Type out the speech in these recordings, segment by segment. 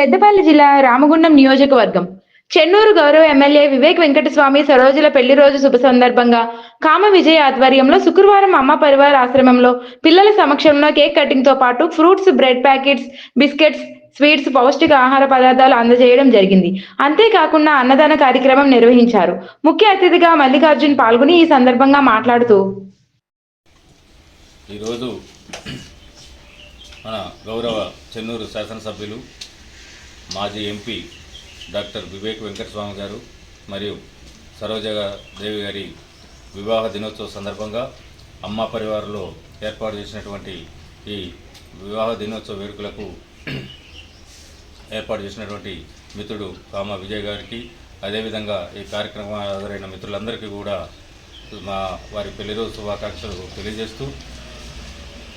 పెద్దపల్లి జిల్లా రామగుండం నియోజకవర్గం చెన్నూరు గౌరవ ఎమ్మెల్యే వివేక్ వెంకటస్వామి సరోజల పెళ్లి రోజు శుభ సందర్భంగా కామ విజయ్ ఆధ్వర్యంలో శుక్రవారం అమ్మ పరివార్ ఆశ్రమంలో పిల్లల సమక్షంలో కేక్ కటింగ్ తో పాటు fruits, bread packets, biscuits, sweets, పౌష్టిక ఆహార పదార్థాలు అందజేయడం జరిగింది. అంతేకాకుండా అన్నదాన కార్యక్రమం నిర్వహించారు. ముఖ్య అతిథిగా మల్లికార్జున్ పాల్గొని ఈ సందర్భంగా మాట్లాడుతూ ఈరోజు మన గౌరవ చెన్నూరు శాసనసభ్యులు మాజీ ఎంపీ డాక్టర్ వివేక్ వెంకటస్వామి గారు మరియు సరోజదేవి గారి వివాహ దినోత్సవ సందర్భంగా అమ్మ పరివారంలో ఏర్పాటు చేసినటువంటి ఈ వివాహ దినోత్సవ వేడుకలకు ఏర్పాటు చేసినటువంటి మిత్రుడు కామ విజయ్ గారికి, అదేవిధంగా ఈ కార్యక్రమం హాజరైన మిత్రులందరికీ కూడా వారి పెళ్లి రోజు శుభాకాంక్షలు తెలియజేస్తూ,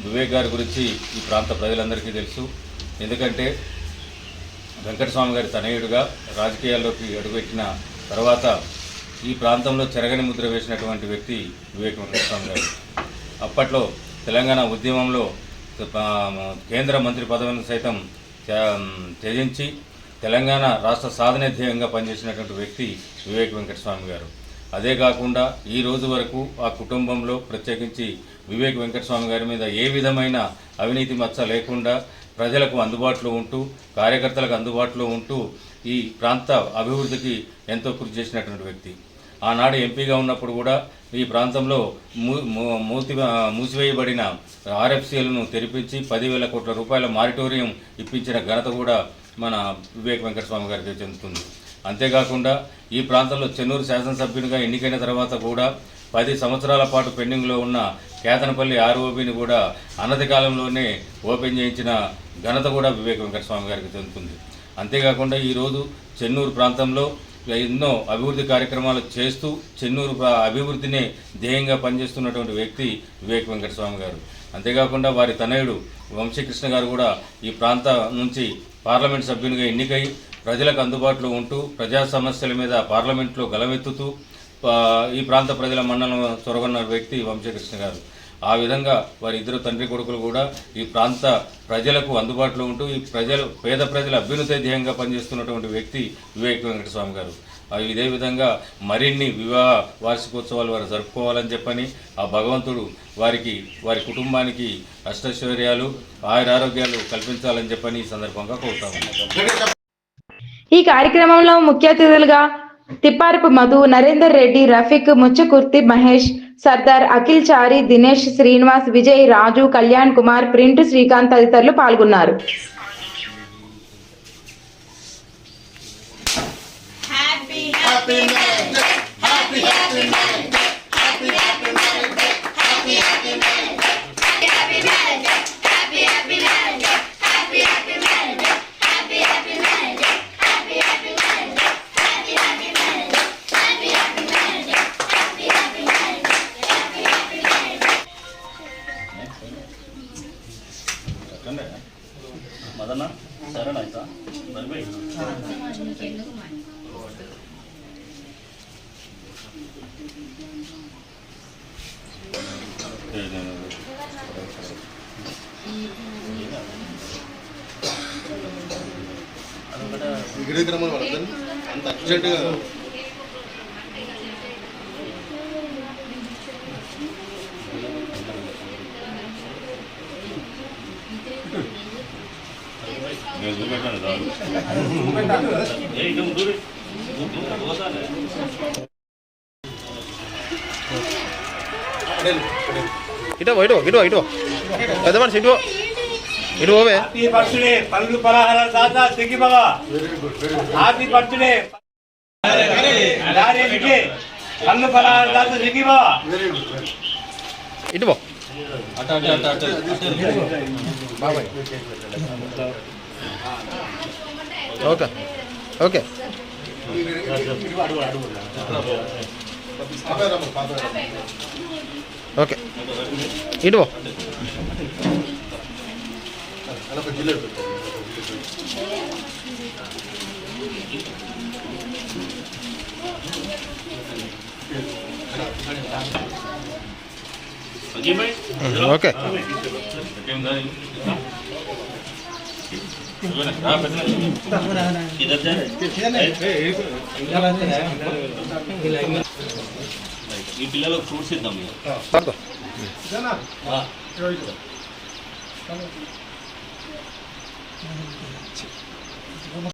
వివేక్ గారి గురించి ఈ ప్రాంత ప్రజలందరికీ తెలుసు. ఎందుకంటే వెంకటస్వామి గారి తనయుడుగా రాజకీయాల్లోకి అడుగుపెట్టిన తర్వాత ఈ ప్రాంతంలో చెరగని ముద్ర వేసినటువంటి వ్యక్తి వివేక్ వెంకటస్వామి గారు. అప్పట్లో తెలంగాణ ఉద్యమంలో కేంద్ర మంత్రి పదవిని సైతం త్యజించి తెలంగాణ రాష్ట్ర సాధన ధ్యేయంగా పనిచేసినటువంటి వ్యక్తి వివేక్ వెంకటస్వామి గారు. అదే కాకుండా ఈ రోజు వరకు ఆ కుటుంబంలో ప్రత్యేకించి వివేక్ వెంకటస్వామి గారి మీద ఏ విధమైన అవినీతి మచ్చ లేకుండా ప్రజలకు అందుబాటులో ఉంటూ, కార్యకర్తలకు అందుబాటులో ఉంటూ ఈ ప్రాంత అభివృద్ధికి ఎంతో కృషి చేసినటువంటి వ్యక్తి. ఆనాడు ఎంపీగా ఉన్నప్పుడు కూడా ఈ ప్రాంతంలో మూసివేయబడిన ఆర్ఎఫ్సీలను తెరిపించి 10,000 కోట్ల రూపాయల మారిటోరియం ఇప్పించిన ఘనత కూడా మన వివేక్ వెంకటస్వామి గారికి చెందుతుంది. అంతేకాకుండా ఈ ప్రాంతంలో చెన్నూరు శాసనసభ్యునిగా ఎన్నికైన తర్వాత కూడా 10 సంవత్సరాల పాటు పెండింగ్లో ఉన్న కేతనపల్లి ఆర్ఓబిని కూడా అనతి కాలంలోనే ఓపెన్ చేయించిన ఘనత కూడా వివేక్ వెంకటస్వామి గారికి చెందుతుంది. అంతేకాకుండా ఈరోజు చెన్నూరు ప్రాంతంలో ఎన్నో అభివృద్ధి కార్యక్రమాలు చేస్తూ చెన్నూరు అభివృద్ధినే ధ్యేయంగా పనిచేస్తున్నటువంటి వ్యక్తి వివేక్ వెంకటస్వామి గారు. అంతేకాకుండా వారి తనయుడు వంశీకృష్ణ గారు కూడా ఈ ప్రాంత నుంచి పార్లమెంట్ సభ్యునిగా ఎన్నికై ప్రజలకు అందుబాటులో ఉంటూ ప్రజా సమస్యల మీద పార్లమెంట్లో గలమెత్తుతూ ఈ ప్రాంత ప్రజల మన్నలను చొరగొన్న వ్యక్తి వంశీకృష్ణ గారు. ఆ విధంగా వారి ఇద్దరు తండ్రి కొడుకులు కూడా ఈ ప్రాంత ప్రజలకు అందుబాటులో ఉంటూ ఈ పేద ప్రజల అభ్యున్నతి ధ్యేయంగా పనిచేస్తున్నటువంటి వ్యక్తి వివేక్ వెంకటస్వామి గారు. ఇదే విధంగా మరిన్ని వివాహ వార్షికోత్సవాలు వారు జరుపుకోవాలని చెప్పని ఆ భగవంతుడు వారి కుటుంబానికి అష్టైశ్వర్యాలు, ఆయురారోగ్యాలు కల్పించాలని చెప్పని ఈ సందర్భంగా కోరుతాము. ఈ కార్యక్రమంలో ముఖ్య అతిథులుగా తిప్పారపు మధు, నరేందర్ రెడ్డి, రఫీక్, ముచ్చకుర్తి మహేష్, సర్దార్, అఖిల్ చారి, దినేష్, శ్రీనివాస్, విజయ్, రాజు, కళ్యాణ్ కుమార్, ప్రింట్, శ్రీకాంత్ తదితరులు పాల్గొన్నారు. మదన్న సరేనా అయితే విగ్రహక్రమం పడుతుంది అంత అర్జెంటుగా ఇటు పెద్ద మనిషి ఇటు పోవే. పండ్లు పలహారాలు దాదా సిగ్గి బాగా హ్యాపీ బర్త్డే పండ్లు పలహారాలు దాదా సిగ్గి బాగా ఇటు పో. ఓకే ఓకే ఓకే ఇటు పో. ఓకే ఈ పిల్లలకు ఫ్రూట్స్ ఇద్దాం. పడుకో.